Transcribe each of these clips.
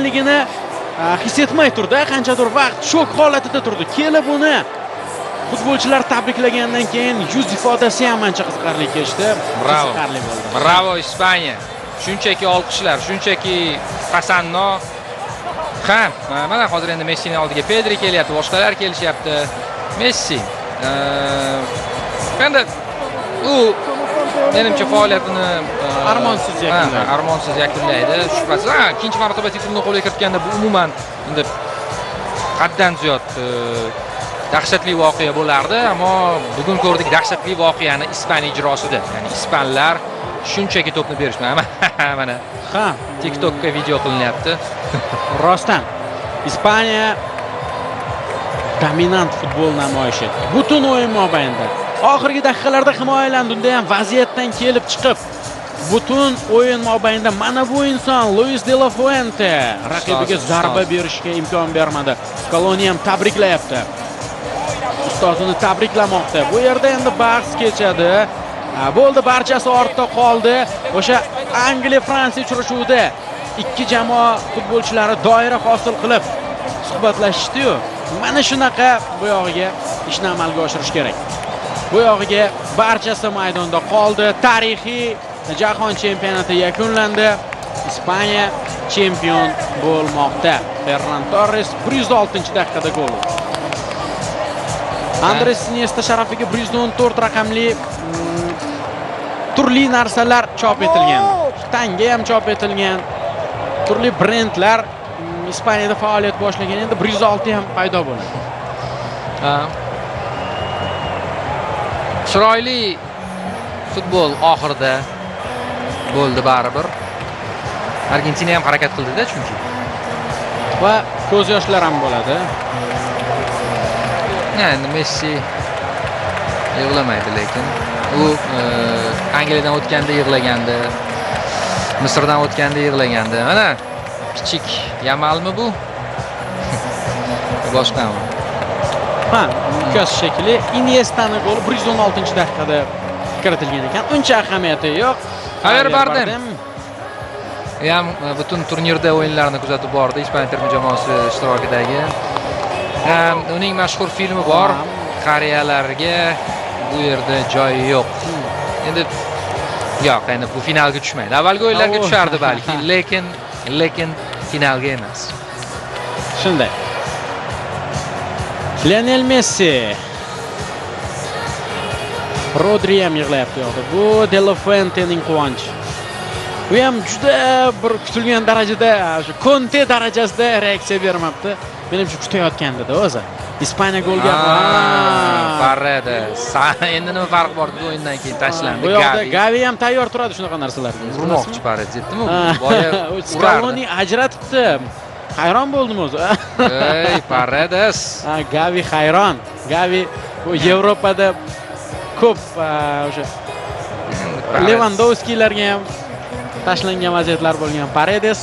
ekanligini his etmay turdi. Qanchadir vaqt shok holatida turdi. Kelib uni futbolchilar tabriklagandan keyin yuz ifodasi ham ancha qiziqarli kechdi. Bravo. Qiziqarli bo'ldi. Bravo Ispaniya. Shunchaki olqishlar, shunchaki tasanno. Ha, mana hozir endi Messining oldiga Pedri kelyapti, boshqalar kelishyapti. Messi endi u menimcha faoliyatini armonsiz yakunlaydi. Shubhasiz. Ikkinchi marotaba titulni qo'lga kiritganda bu umuman endi haddan ziyod dahshatli voqea bo'lardi, ammo bugun ko'rdik dahshatli voqeani Ispaniya ijrosida. Ya'ni ispanlar shunchaki to'pni berishmadi. Mana TikTokga video qilinyapti. Rostdan Ispaniya dominant futbol namoyish etdi. Butun o'yin mobaynida. Oxirgi daqiqalarda himoyalandi. Unda ham vaziyatdan kelib chiqib, butun o'yin mobaynida mana bu inson Luis de la Fuente raqibiga zarba berishga imkon bermadi. Koloni ham tabriklayapti. Ustozini tabriklamoqda. Bu yerda endi bahs kechadi. Bo'ldi, barchasi ortda qoldi. O'sha Angliya-Fransiya uchrashuvida ikki jamoa futbolchilari doira hosil qilib suhbatlashishdi-yu. Mana shunaqa bu yog'iga ishni amalga oshirish kerak. Bu yog'iga barchasi maydonda qoldi. Tarixiy jahon chempionati yakunlandi. Ispaniya chempion bo'lmoqda. Ferran Torres 106-daqiqada gol urdi. Andres Iniesta sharafiga 114 raqamli turli narsalar chop etilgan. Tanga ham chop etilgan. Turli brendlar Ispaniyada faoliyat boshlagan. Endi 106 ham paydo bo'ladi. Chiroyli futbol oxirida bo'ldi baribir. Argentina ham harakat qildi-da chunki. Va ko'z yoshlar ham bo'ladi. Endi Messi yig'lamaydi, lekin u Angliyadan o'tganda yig'lagandi. Misrdan o'tganda yig'lagandi. Mana kichik Yamalmi bu? Boshqami? Ukasi shekli Iniestani goli 116-daqiqada kiritilgan ekan. Uncha ahamiyati yo'q. Xavier Bardem ham butun turnirda o'yinlarni kuzatib bordi. Ispaniya terma jamoasi ishtirokidagi. Uning mashhur filmi bor. Qariyalarga bu yerda joyi yo'q. Endi yo'q, endi bu finalga tushmaydi. Avvalgi o'yinlarga tushardi balki, lekin finalga emas. Shunday. Lionel Messi. Rodri ham yig'layapti yo'qda. Bu De La Fuentening quvonchi. U ham juda bir kutilgan darajada, o'sha Conte darajasida reaksiya bermabdi. Menimcha kutayotgandi-da o'zi. Ispaniya golga Paredes. Endi nima farq bor bu o'yindan keyin tashlandi. Bu yoqda Gavi ham tayyor turadi shunaqa narsalarga. Urmoqchi Paredes, yetdimi? Boya Scaloni ajratibdi. Hayron bo'ldim o'zi. Ey, Paredes. Gavi hayron. Gavi bu Yevropada ko'p o'sha Lewandowskilarga ham tashlangan vaziyatlar bo'lgan. Paredes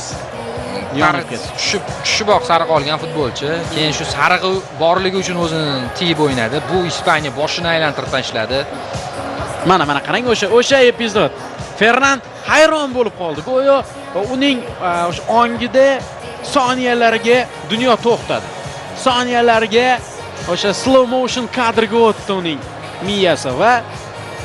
tushib sariq olgan futbolchi. Keyin shu sarig'i borligi uchun o'zini tiyib o'ynadi. Bu Ispaniya boshini aylantirib tashladi. Mana qarang, o'sha epizod. Ferran hayron bo'lib qoldi. Go'yo uning o'sha ongida soniyalarga dunyo to'xtadi. Soniyalarga o'sha slow motion kadrga o'tdi uning miyasi va